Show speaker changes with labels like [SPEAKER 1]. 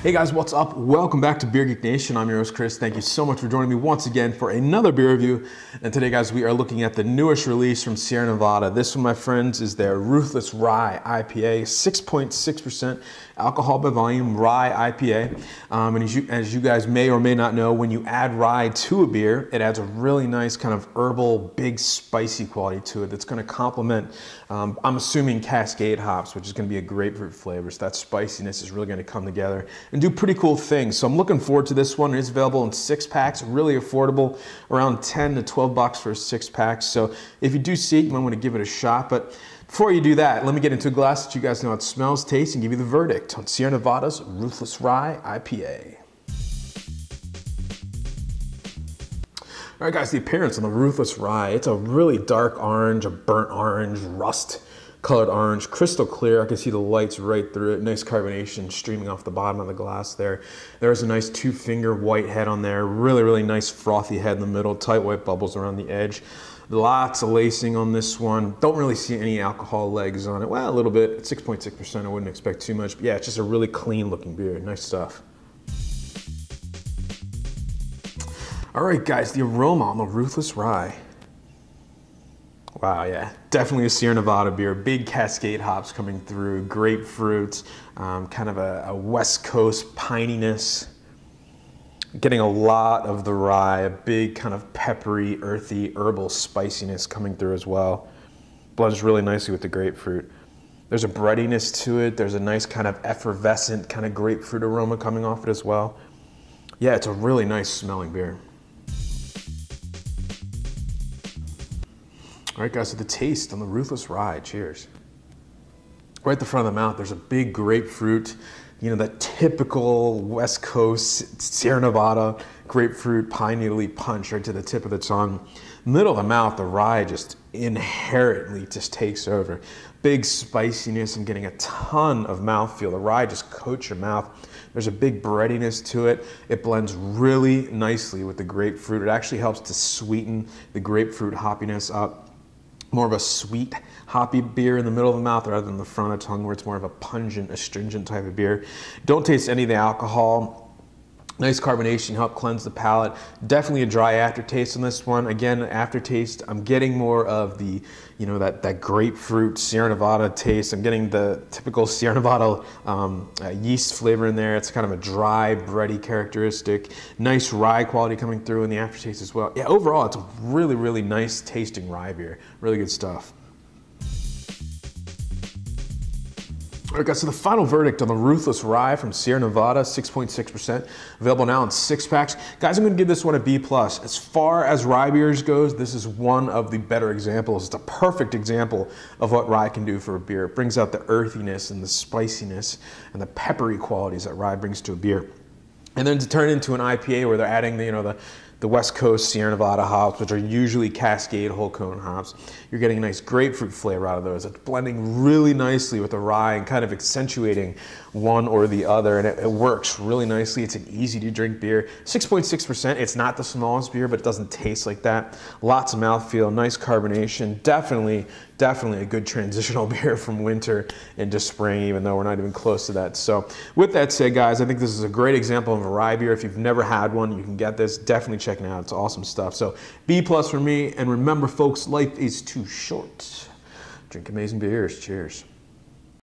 [SPEAKER 1] Hey guys, what's up? Welcome back to Beer Geek Nation. I'm your host, Chris. Thank you so much for joining me once again for another beer review. And today, guys, we are looking at the newest release from Sierra Nevada. This one, my friends, is their Ruthless Rye IPA, 6.6% alcohol by volume rye IPA. And as you guys may or may not know, when you add rye to a beer, it adds a really nice kind of herbal, big, spicy quality to it that's going to complement, I'm assuming, Cascade hops, which is going to be a grapefruit flavor. So that spiciness is really going to come together and do pretty cool things. So I'm looking forward to this one. It's available in 6-packs, really affordable, around 10 to 12 bucks for a 6-pack. So if you do see it, you might want to give it a shot. But before you do that, let me get into a glass that you guys know how it smells, tastes, and give you the verdict on Sierra Nevada's Ruthless Rye IPA. All right, guys, the appearance on the Ruthless Rye, it's a really dark orange, a burnt orange, rust colored orange, crystal clear. I can see the lights right through it. Nice carbonation streaming off the bottom of the glass there. There's a nice 2-finger white head on there. Really, really nice frothy head in the middle. Tight white bubbles around the edge. Lots of lacing on this one. Don't really see any alcohol legs on it. Well, a little bit. 6.6%. I wouldn't expect too much. But yeah, it's just a really clean looking beer. Nice stuff. All right, guys, the aroma on the Ruthless Rye. Wow, yeah, definitely a Sierra Nevada beer. Big Cascade hops coming through, grapefruit, kind of a West Coast pininess. Getting a lot of the rye, a big kind of peppery, earthy, herbal spiciness coming through as well. Blends really nicely with the grapefruit. There's a breadiness to it. There's a nice kind of effervescent kind of grapefruit aroma coming off it as well. Yeah, it's a really nice smelling beer. All right, guys, so the taste on the Ruthless Rye, cheers. Right at the front of the mouth, there's a big grapefruit, you know, that typical West Coast, Sierra Nevada grapefruit pine needle punch right to the tip of the tongue. Middle of the mouth, the rye just inherently just takes over. Big spiciness and getting a ton of mouthfeel. The rye just coats your mouth. There's a big breadiness to it. It blends really nicely with the grapefruit. It actually helps to sweeten the grapefruit hoppiness up. More of a sweet, hoppy beer in the middle of the mouth rather than the front of the tongue where it's more of a pungent, astringent type of beer. Don't taste any of the alcohol. Nice carbonation, help cleanse the palate. Definitely a dry aftertaste on this one. Again, aftertaste, I'm getting more of the, you know, that grapefruit Sierra Nevada taste. I'm getting the typical Sierra Nevada yeast flavor in there. It's kind of a dry, bready characteristic. Nice rye quality coming through in the aftertaste as well. Yeah, overall, it's a really, really nice tasting rye beer. Really good stuff. All right, guys, so the final verdict on the Ruthless Rye from Sierra Nevada, 6.6%, available now in 6-packs. Guys, I'm going to give this one a B+. As far as rye beers goes, this is one of the better examples. It's a perfect example of what rye can do for a beer. It brings out the earthiness and the spiciness and the peppery qualities that rye brings to a beer. And then to turn into an IPA where they're adding the West Coast Sierra Nevada hops, which are usually Cascade whole cone hops. You're getting a nice grapefruit flavor out of those. It's blending really nicely with the rye and kind of accentuating one or the other, and it works really nicely. It's an easy to drink beer. 6.6%, it's not the smallest beer, but it doesn't taste like that. Lots of mouthfeel, nice carbonation. Definitely a good transitional beer from winter into spring, even though we're not even close to that. So with that said, guys, I think this is a great example of a rye beer. If you've never had one, you can get this. Definitely check it out. It's awesome stuff. So B+ for me. And remember, folks, life is too short. Drink amazing beers. Cheers.